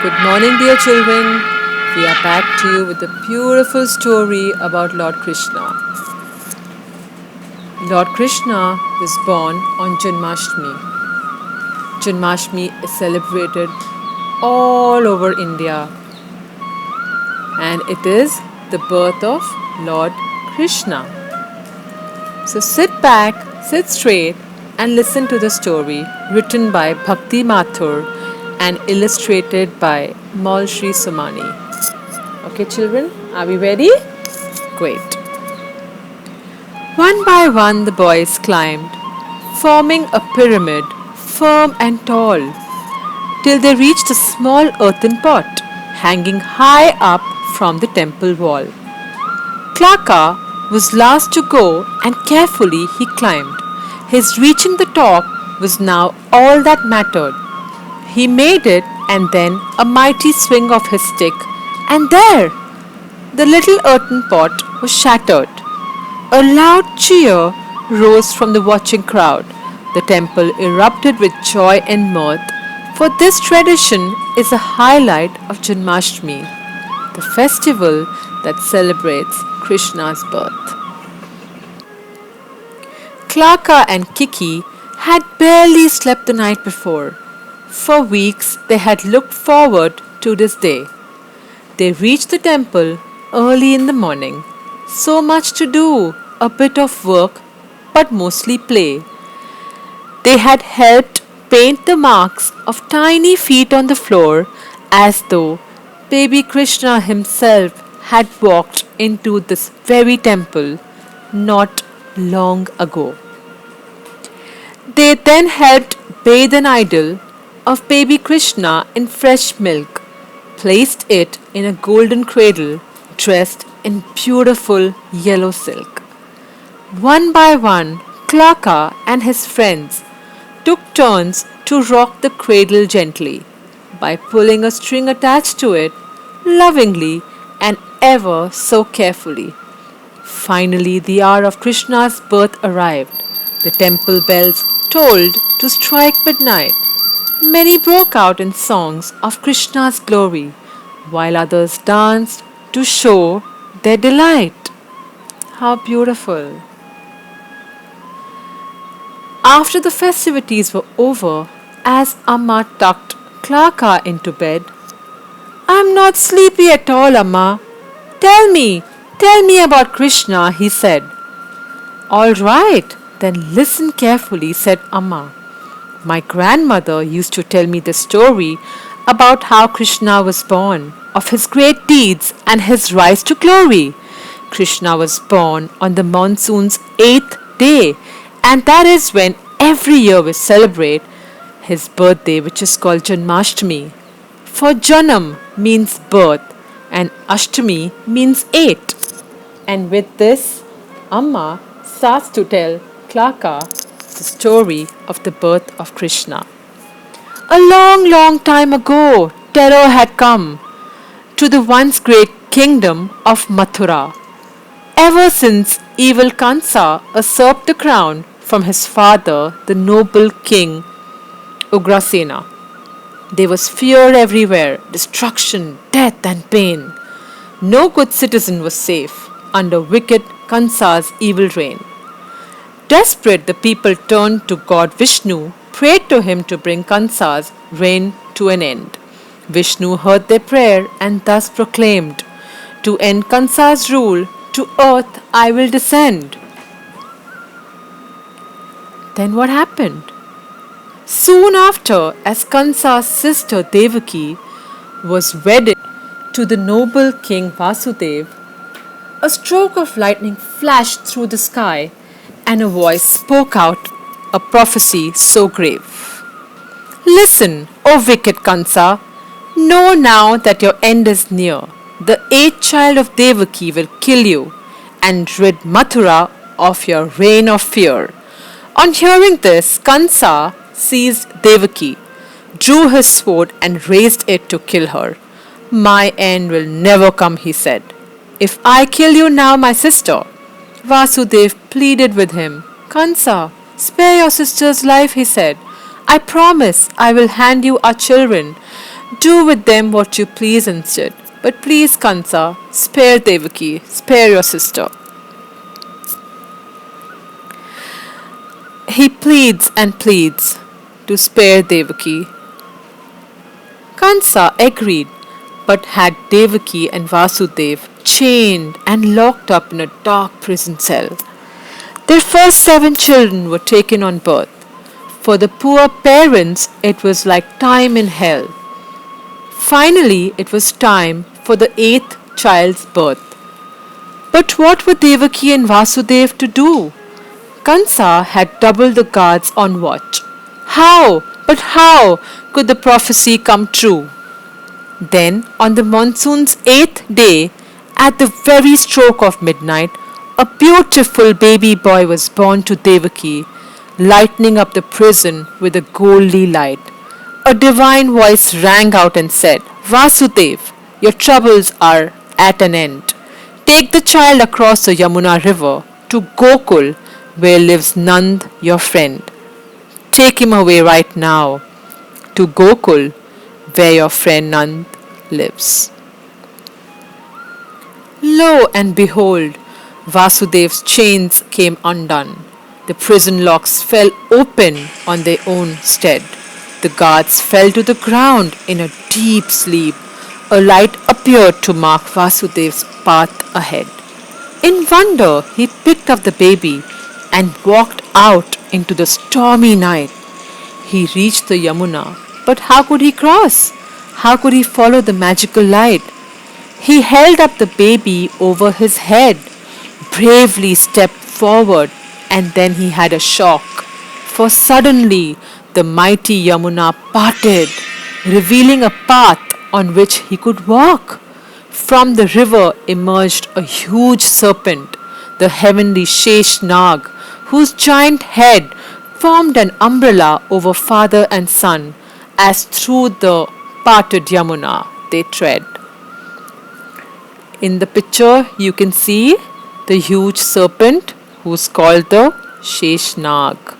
Good morning, dear children. We are back to you with a beautiful story about Lord Krishna. Lord Krishna was born on Janmashtami. Janmashtami is celebrated all over India, and it is the birth of Lord Krishna. So sit back, sit straight, and listen to the story written by Bhakti Mathur and illustrated by Malshri Somani. Okay, children, are we ready? Great. One by one, the boys climbed, forming a pyramid, firm and tall, till they reached a small earthen pot hanging high up from the temple wall. Klaka was last to go, and carefully he climbed. His reaching the top was now all that mattered. He made it, and then a mighty swing of his stick, and there! The little earthen pot was shattered. A loud cheer rose from the watching crowd. The temple erupted with joy and mirth, for this tradition is a highlight of Janmashtami, the festival that celebrates Krishna's birth. Klaka and Kiki had barely slept the night before. For weeks they had looked forward to this day. They reached the temple early in the morning. So much to do, a bit of work, but mostly play. They had helped paint the marks of tiny feet on the floor as though baby Krishna himself had walked into this very temple not long ago. They then helped bathe an idol of baby Krishna in fresh milk, placed it in a golden cradle dressed in beautiful yellow silk. One by one, Klaka and his friends took turns to rock the cradle gently by pulling a string attached to it lovingly and ever so carefully. Finally, the hour of Krishna's birth arrived. The temple bells tolled to strike midnight. Many broke out in songs of Krishna's glory, while others danced to show their delight. How beautiful! After the festivities were over, as Amma tucked Klaka into bed, "I'm not sleepy at all, Amma. Tell me about Krishna," he said. "All right, then listen carefully," said Amma. "My grandmother used to tell me the story about how Krishna was born, of his great deeds and his rise to glory. Krishna was born on the monsoon's 8th day, and that is when every year we celebrate his birthday, which is called Janmashtami. For Janam means birth, and Ashtami means 8. And with this, Amma starts to tell Klaka the story of the birth of Krishna. A long, long time ago, terror had come to the once great kingdom of Mathura. Ever since evil Kansa usurped the crown from his father, the noble king Ugrasena, there was fear everywhere, destruction, death, and pain. No good citizen was safe under wicked Kansa's evil reign. Desperate, the people turned to God Vishnu, prayed to him to bring Kansa's reign to an end. Vishnu heard their prayer and thus proclaimed, "To end Kansa's rule, to earth I will descend." Then what happened? Soon after, as Kansa's sister Devaki was wedded to the noble king Vasudev, a stroke of lightning flashed through the sky, and a voice spoke out a prophecy so grave. "Listen, O wicked Kansa, know now that your end is near. The 8th child of Devaki will kill you and rid Mathura of your reign of fear." On hearing this, Kansa seized Devaki, drew his sword and raised it to kill her. "My end will never come," he said, "if I kill you now, my sister." Vasudev pleaded with him. "Kansa, spare your sister's life," he said. "I promise I will hand you our children Do with them what you please instead. But please, Kansa, spare Devaki, spare your sister. He pleads and pleads to spare Devaki. Kansa agreed, but had Devaki and Vasudev chained and locked up in a dark prison cell. Their first 7 children were taken on birth. For the poor parents, it was like time in hell. Finally, it was time for the 8th child's birth. But what were Devaki and Vasudev to do? Kansa had doubled the guards on watch. How could the prophecy come true? Then, on the monsoon's 8th day, at the very stroke of midnight, a beautiful baby boy was born to Devaki, lighting up the prison with a goldy light. A divine voice rang out and said, Vasudev, your troubles are at an end. Take the child across the Yamuna river to Gokul, where lives Nand, your friend. Take him away right now to Gokul, where your friend Nand lives. Lo and behold, Vasudev's chains came undone. The prison locks fell open on their own stead. The guards fell to the ground in a deep sleep. A light appeared to mark Vasudev's path ahead. In wonder, he picked up the baby and walked out into the stormy night. He reached the Yamuna, but how could he cross? How could he follow the magical light? He held up the baby over his head, bravely stepped forward, and then he had a shock. For suddenly the mighty Yamuna parted, revealing a path on which he could walk. From the river emerged a huge serpent, the heavenly Sheshnag, whose giant head formed an umbrella over father and son as through the parted Yamuna they tread. In the picture you can see the huge serpent who's called the Sheshnag.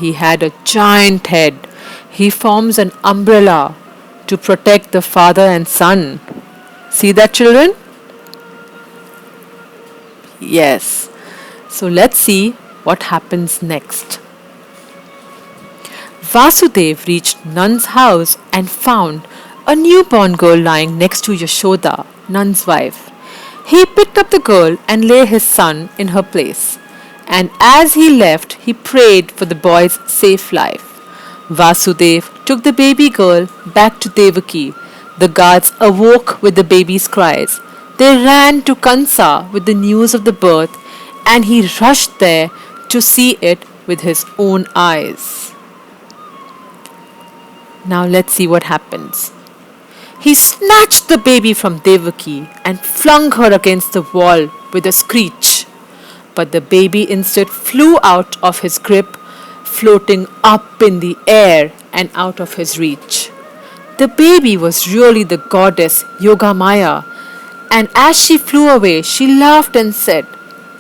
He had a giant head. He forms an umbrella to protect the father and son. See that, children? Yes. So let's see what happens next. Vasudev reached Nand's house and found a newborn girl lying next to Yashoda, Nand's wife. He picked up the girl and laid his son in her place. And as he left, he prayed for the boy's safe life. Vasudev took the baby girl back to Devaki. The guards awoke with the baby's cries. They ran to Kansa with the news of the birth, and he rushed there to see it with his own eyes. Now let's see what happens. He snatched the baby from Devaki and flung her against the wall with a screech. But the baby instead flew out of his grip, floating up in the air and out of his reach. The baby was really the goddess Yogamaya, and as she flew away, she laughed and said,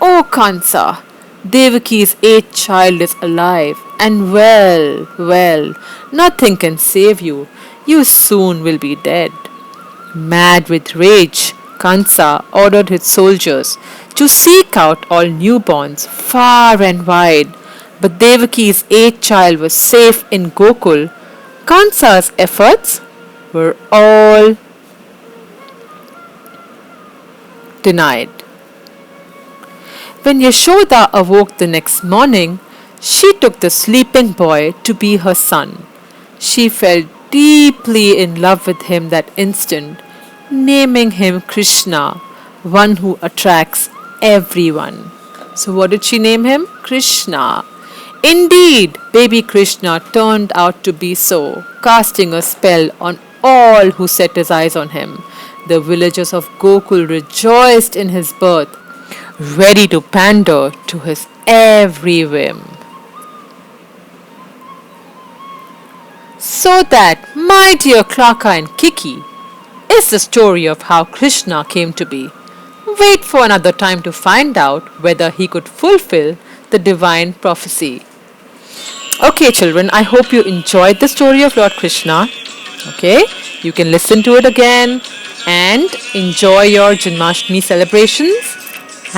"Oh Kansa, Devaki's 8th child is alive, and well, nothing can save you. You soon will be dead." Mad with rage, Kansa ordered his soldiers to seek out all newborns far and wide. But Devaki's 8th child was safe in Gokul. Kansa's efforts were all denied. When Yashoda awoke the next morning, she took the sleeping boy to be her son. She fell deeply in love with him that instant, naming him Krishna, one who attracts everyone. So what did she name him? Krishna. Indeed, baby Krishna turned out to be so, casting a spell on all who set his eyes on him. The villagers of Gokul rejoiced in his birth, ready to pander to his every whim. So that, my dear Klaka and Kiki, is the story of how Krishna came to be. Wait for another time to find out whether he could fulfill the divine prophecy. Okay, children, I hope you enjoyed the story of Lord Krishna. Okay, You can listen to it again and enjoy your Janmashtami celebrations.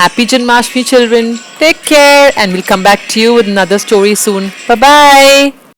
Happy Janmashtami, children. Take care, and we'll come back to you with another story soon. Bye bye.